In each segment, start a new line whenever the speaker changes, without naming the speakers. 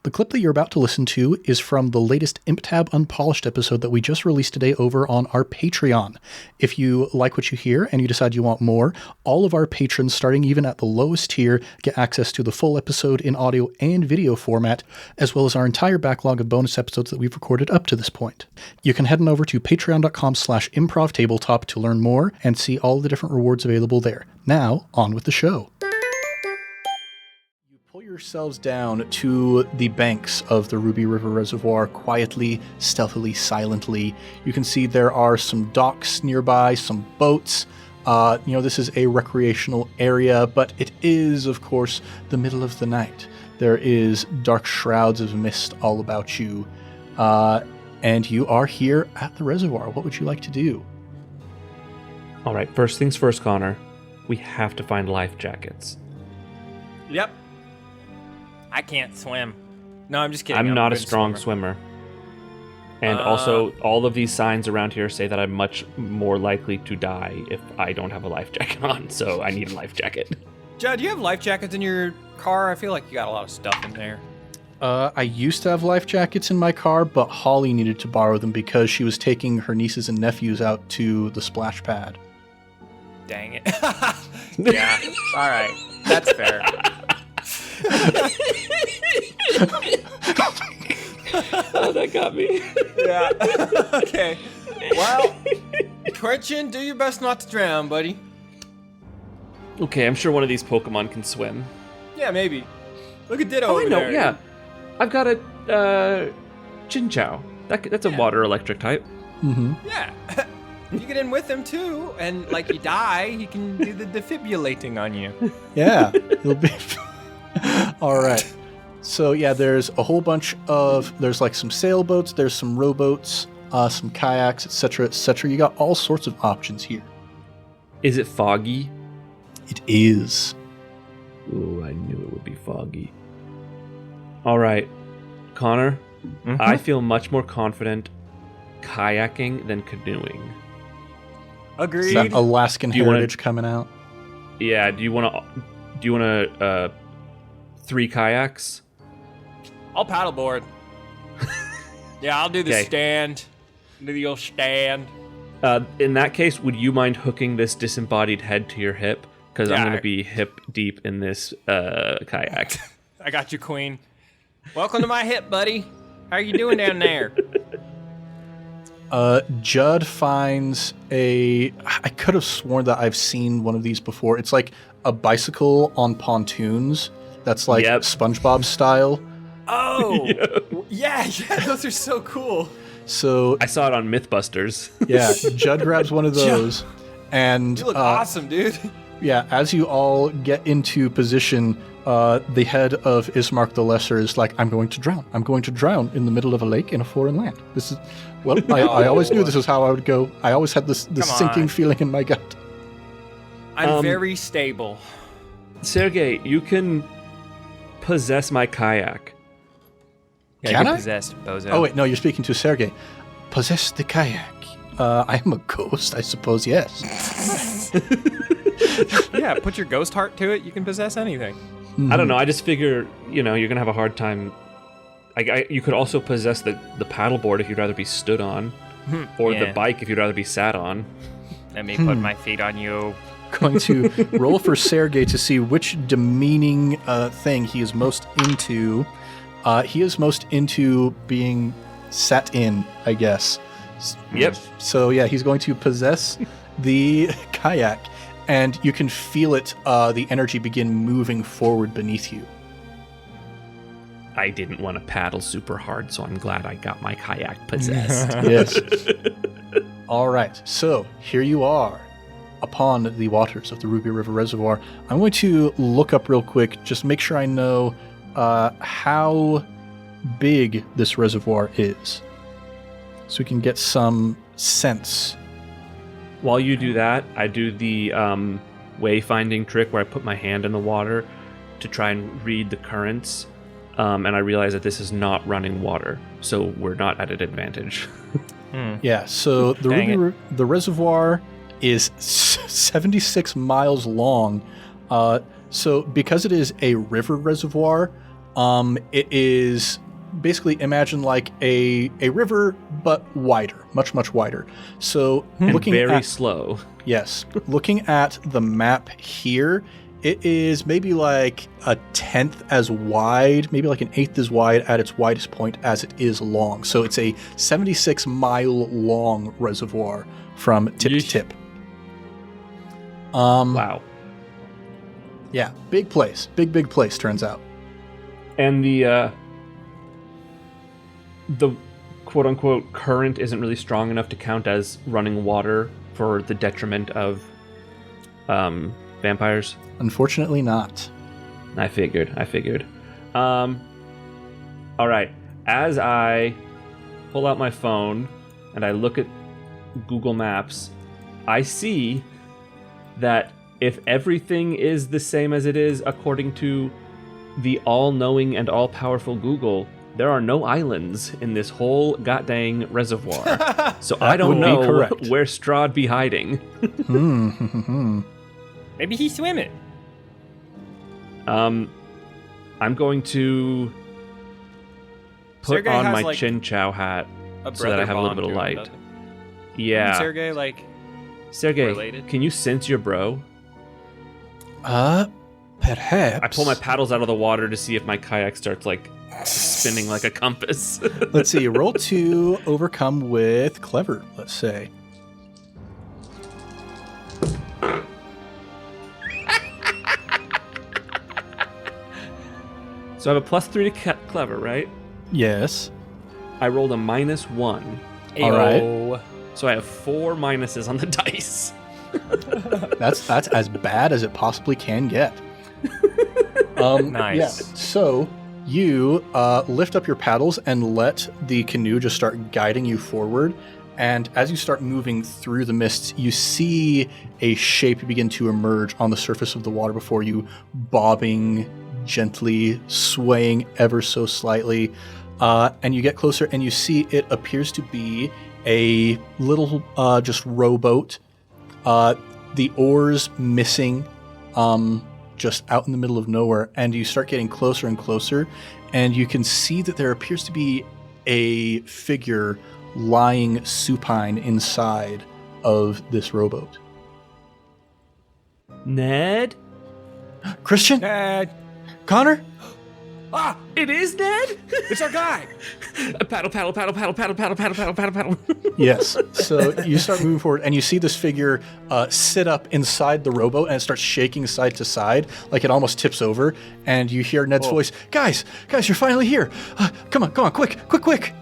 The clip that you're about to listen to is from the latest Ep5 Unpolished episode that we just released today over on our Patreon. If you like what you hear and you decide you want more, all of our patrons, starting even at the lowest tier, get access to the full episode in audio and video format, as well as our entire backlog of bonus episodes that we've recorded up to this point. You can head on over to patreon.com/improvtabletop to learn more and see all the different rewards available there. Now, on with the show. Pull yourselves down to the banks of the Ruby River Reservoir quietly, stealthily, silently. You can see there are some docks nearby, some boats. This is a recreational area, but it is, of course, the middle of the night. There is dark shrouds of mist all about you, and you are here at the reservoir. What would you like to do?
All right, first things first, Connor. We have to find life jackets.
Yep. I can't swim. No, I'm just kidding.
I'm not a strong swimmer. And also, all of these signs around here say that I'm much more likely to die if I don't have a life jacket on, so I need a life jacket.
Judd, do you have life jackets in your car? I feel like you got a lot of stuff in there.
I used to have life jackets in my car, but Holly needed to borrow them because she was taking her nieces and nephews out to the splash pad.
Dang it. Yeah, all right. That's fair.
Oh, that got me.
Yeah. Okay. Well, Quentin, do your best not to drown, buddy.
Okay, I'm sure one of these Pokemon can swim.
Yeah, maybe. Look at Ditto over there.
I know, yeah. I've got a Chinchou. That's a water electric type.
Mm-hmm.
Yeah. You get in with him, too, and, you die, he can do the defibrillating on you.
Yeah, it'll be... All right. So, yeah, there's a whole bunch of... There's, some sailboats, there's some rowboats, some kayaks, etc., etc. You got all sorts of options here.
Is it foggy?
It is.
Ooh, I knew it would be foggy. All right. Connor,
Mm-hmm.
I feel much more confident kayaking than canoeing.
Agreed.
Is that Alaskan heritage coming out?
Yeah, do you want to 3 kayaks?
I'll paddleboard. Yeah, I'll do the
Okay.
stand. Do the old stand.
In that case, would you mind hooking this disembodied head to your hip? Because I'm
Yeah.
going to be hip deep in this kayak.
I got you, Queen. Welcome to my hip, buddy. How are you doing down there?
Judd finds I could have sworn that I've seen one of these before. It's like a bicycle on pontoons. That's like
Yep.
SpongeBob style.
Oh, yeah, those are so cool.
So
I saw it on Mythbusters.
yeah, Judd grabs one of those, and
You look awesome, dude.
yeah, as you all get into position, the head of Ismark the Lesser is like, I'm going to drown. I'm going to drown in the middle of a lake in a foreign land. This is, well, I always knew this is how I would go. I always had this
Come
sinking
on.
feeling in my gut.
I'm very stable.
Sergey, you can possess my kayak.
Yeah,
Can
you're
I?
possessed, bozo.
Oh, wait, no, you're speaking to Sergey. Possess the kayak. I am a ghost, I suppose, yes.
Yeah, put your ghost heart to it. You can possess anything.
I don't know. I just figure, you're going to have a hard time. You could also possess the paddleboard if you'd rather be stood on, or the
Yeah.
bike if you'd rather be sat on.
Let me put my feet on you.
Going to roll for Sergey to see which demeaning thing he is most into. He is most into being sat in, I guess.
Yep.
So yeah, he's going to possess the kayak, and you can feel it, the energy begin moving forward beneath you.
I didn't want to paddle super hard, so I'm glad I got my kayak possessed.
Yes. All right, so here you are upon the waters of the Ruby River Reservoir. I'm going to look up real quick, just make sure I know how big this reservoir is, so we can get some sense.
While you do that, I do the wayfinding trick where I put my hand in the water to try and read the currents, and I realize that this is not running water, so we're not at an advantage.
Yeah, so
Dang
the reservoir is 76 miles long. So because it is a river reservoir, It is basically imagine like a river, but wider, much, much wider. So looking
Very slow.
Yes. Looking at the map here, it is maybe like a tenth as wide, maybe like an eighth as wide at its widest point as it is long. So it's a 76-mile long reservoir from tip to tip.
Wow.
Yeah, big place. Big place, turns out.
And the quote-unquote current isn't really strong enough to count as running water for the detriment of vampires?
Unfortunately not.
I figured. All right. As I pull out my phone and I look at Google Maps, I see that if everything is the same as it is according to the all-knowing and all-powerful Google, there are no islands in this whole goddamn reservoir. So I don't know where Strahd be hiding.
Maybe he's swimming.
I'm going to put
Sergei
on
has,
my
like,
Chin Chow hat so that I have a little bit of light. Yeah.
Sergei, like,
Sergei,
related?
can you sense your bro?
Perhaps.
I pull my paddles out of the water to see if my kayak starts, like, spinning like a compass.
Let's see. Roll to overcome with clever, let's say.
So I have a +3 to clever, right?
Yes.
I rolled a -1.
All right.
So I have 4 minuses on the dice.
That's as bad as it possibly can get.
Nice.
Yeah. So you lift up your paddles and let the canoe just start guiding you forward. And as you start moving through the mists, you see a shape begin to emerge on the surface of the water before you, bobbing gently, swaying ever so slightly. And you get closer and you see it appears to be a little just rowboat. The oars missing, just out in the middle of nowhere. And you start getting closer and closer, and you can see that there appears to be a figure lying supine inside of this rowboat.
Ned?
Christian?
Ned.
Connor?
Ah,
It is Ned?
it's our guy.
Paddle, paddle, paddle, paddle, paddle, paddle, paddle, paddle, paddle, paddle.
Yes. So you start moving forward, and you see this figure sit up inside the rowboat, and it starts shaking side to side, like it almost tips over. And you hear Ned's voice, guys, you're finally here. Come on, quick.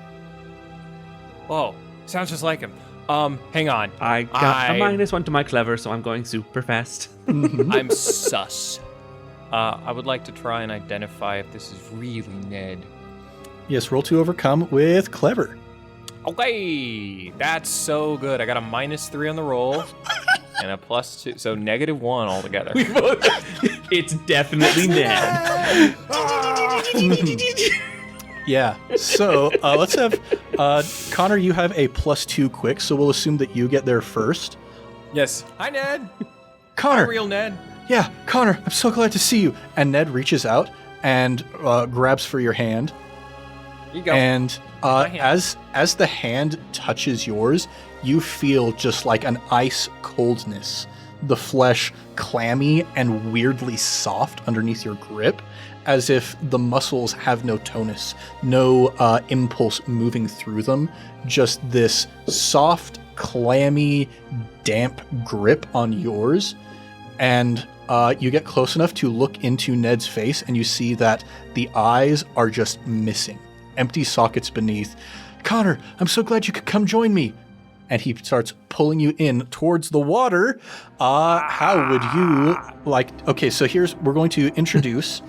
Whoa, sounds just like him. Hang on.
I got a -1 to my clever, so I'm going super fast.
I'm sus. I would like to try and identify if this is really Ned.
Yes, roll to overcome with clever.
Okay, that's so good. I got a -3 on the roll and a +2, so -1 altogether.
It's definitely Ned.
Yeah. So let's have Connor. You have a +2 quick, so we'll assume that you get there first.
Yes. Hi, Ned.
Connor.
Hi, real Ned.
Yeah, Connor. I'm so glad to see you. And Ned reaches out and grabs for your hand.
Here you go.
And
My hand.
as the hand touches yours, you feel just like an ice coldness. The flesh clammy and weirdly soft underneath your grip, as if the muscles have no tonus, no impulse moving through them. Just this soft, clammy, damp grip on yours. And you get close enough to look into Ned's face, and you see that the eyes are just missing. Empty sockets beneath. Connor, I'm so glad you could come join me. And he starts pulling you in towards the water. How would you like... Okay, so we're going to introduce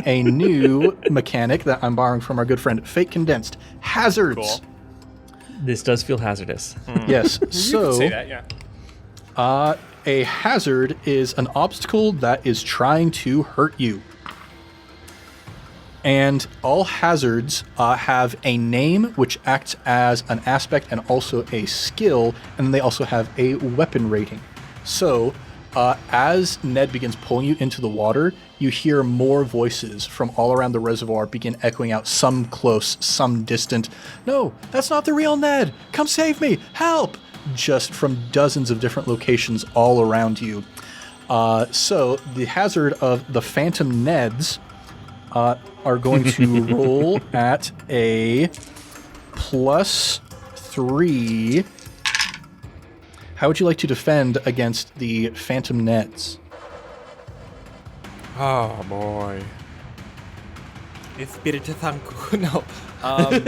a new mechanic that I'm borrowing from our good friend, Fate Condensed. Hazards.
Cool.
This does feel hazardous.
Yes, so...
You can say that, yeah.
A hazard is an obstacle that is trying to hurt you. And all hazards have a name, which acts as an aspect and also a skill, and they also have a weapon rating. So, as Ned begins pulling you into the water, you hear more voices from all around the reservoir begin echoing out, some close, some distant. No, that's not the real Ned! Come save me! Help! Just from dozens of different locations all around you. So the hazard of the Phantom Neds are going to roll at a +3. How would you like to defend against the Phantom Neds?
Oh boy. Espiritu Santo. No. I'm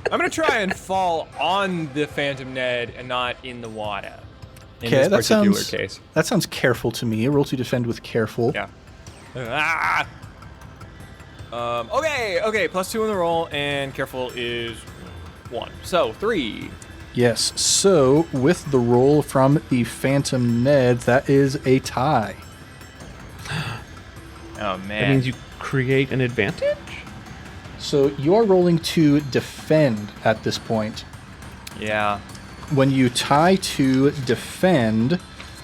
gonna try and fall on the Phantom Ned and not in the water. In
Okay,
this particular case.
That sounds careful to me. Roll to defend with careful.
Yeah. Okay, +2 on the roll, and careful is 1. So 3.
Yes. So with the roll from the Phantom Ned, that is a tie.
Oh man.
That means you create an advantage?
So you are rolling to defend at this point.
Yeah.
When you tie to defend,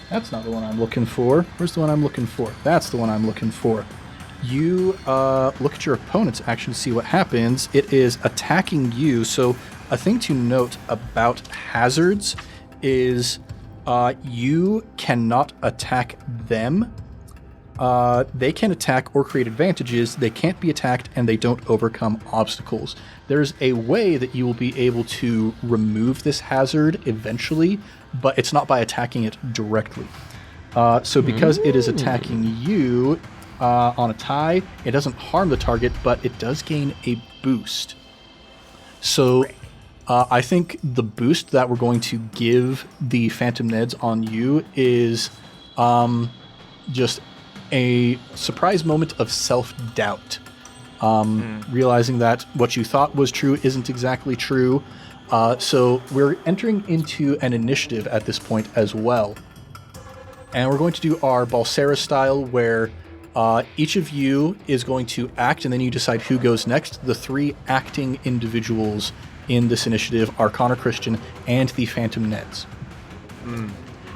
that's not the one I'm looking for. Where's the one I'm looking for? That's the one I'm looking for. You look at your opponent's action to see what happens. It is attacking you. So a thing to note about hazards is you cannot attack them. They can attack or create advantages. They can't be attacked, and they don't overcome obstacles. There's a way that you will be able to remove this hazard eventually, but it's not by attacking it directly. So because it is attacking you on a tie, it doesn't harm the target, but it does gain a boost. So I think the boost that we're going to give the Phantom Neds on you is just a surprise moment of self-doubt. Realizing that what you thought was true isn't exactly true. So we're entering into an initiative at this point as well. And we're going to do our Balsera style, where each of you is going to act, and then you decide who goes next. The 3 acting individuals in this initiative are Connor Christian and the Phantom Neds.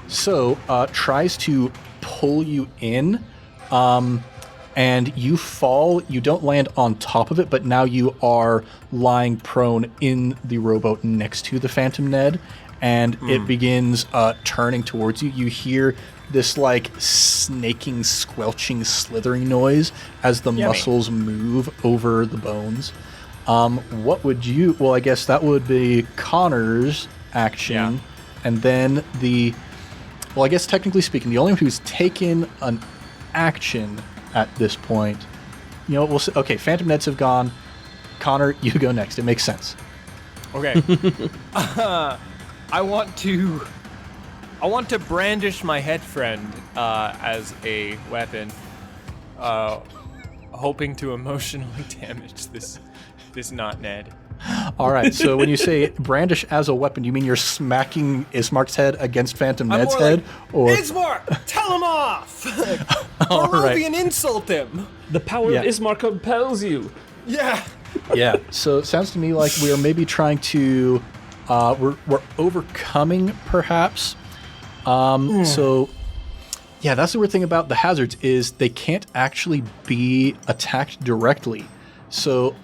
So tries to pull you in, and you fall. You don't land on top of it, but now you are lying prone in the rowboat next to the Phantom Ned, and it begins turning towards you. You hear this like snaking, squelching, slithering noise as the muscles move over the bones. What would you... Well, I guess that would be Connor's action, and then the... Well, I guess technically speaking, the only one who's taken an action at this point... You know, we'll say, okay, Phantom Neds have gone. Connor, you go next. It makes sense.
Okay. I want to brandish my head friend as a weapon, hoping to emotionally damage this not Ned.
All right, so when you say brandish as a weapon, you mean you're smacking Ismark's head against Phantom Ned's head? Or
Ismark, tell him off! Barovian insult him!
The power of Ismark compels you.
Yeah.
Yeah, so it sounds to me like we are maybe trying to... we're overcoming, perhaps. So, yeah, that's the weird thing about the hazards is they can't actually be attacked directly. So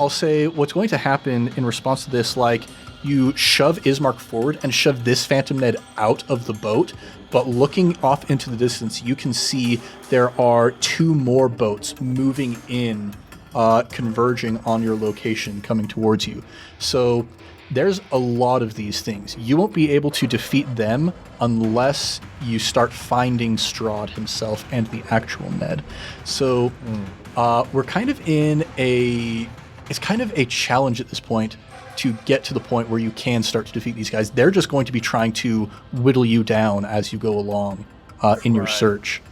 I'll say what's going to happen in response to this, like, you shove Ismark forward and shove this Phantom Ned out of the boat, but looking off into the distance, you can see there are 2 more boats moving in, converging on your location, coming towards you. So there's a lot of these things. You won't be able to defeat them unless you start finding Strahd himself and the actual Ned. So we're kind of in a... It's kind of a challenge at this point to get to the point where you can start to defeat these guys. They're just going to be trying to whittle you down as you go along in your search.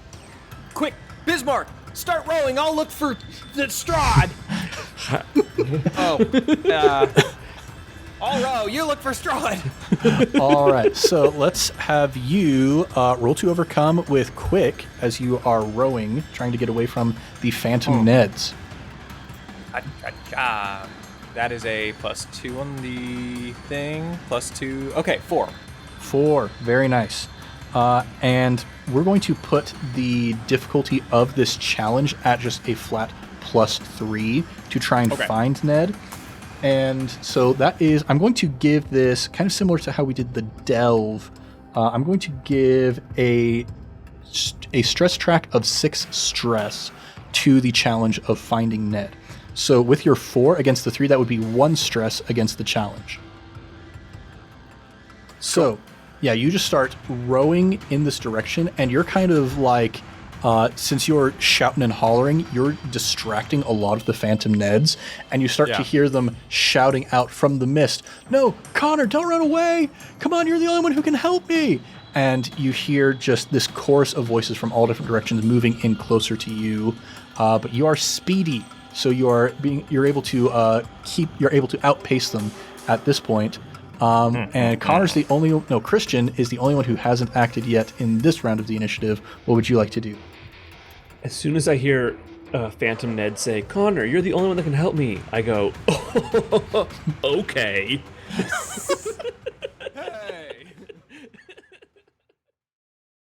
Quick, Bismarck, start rowing. I'll look for the Strahd. I'll row. You look for Strahd.
All right, so let's have you roll to overcome with quick as you are rowing, trying to get away from the Phantom Neds.
That is a +2 on the thing. +2. Okay, 4.
4. Very nice. And we're going to put the difficulty of this challenge at just a flat +3 to try and find Ned. And so that is, I'm going to give this kind of similar to how we did the delve. I'm going to give a stress track of 6 stress to the challenge of finding Ned. So with your 4 against the 3, that would be 1 stress against the challenge. So, yeah, you just start rowing in this direction, and you're kind of like, since you're shouting and hollering, you're distracting a lot of the Phantom Neds, and you start to hear them shouting out from the mist, "No, Connor, don't run away! Come on, you're the only one who can help me!" And you hear just this chorus of voices from all different directions moving in closer to you. But you are speedy, so you're able to outpace them at this point. And Connor's Christian is the only one who hasn't acted yet in this round of the initiative. What would you like to do?
As soon as I hear Phantom Ned say, "Connor, you're the only one that can help me," I go, "Okay."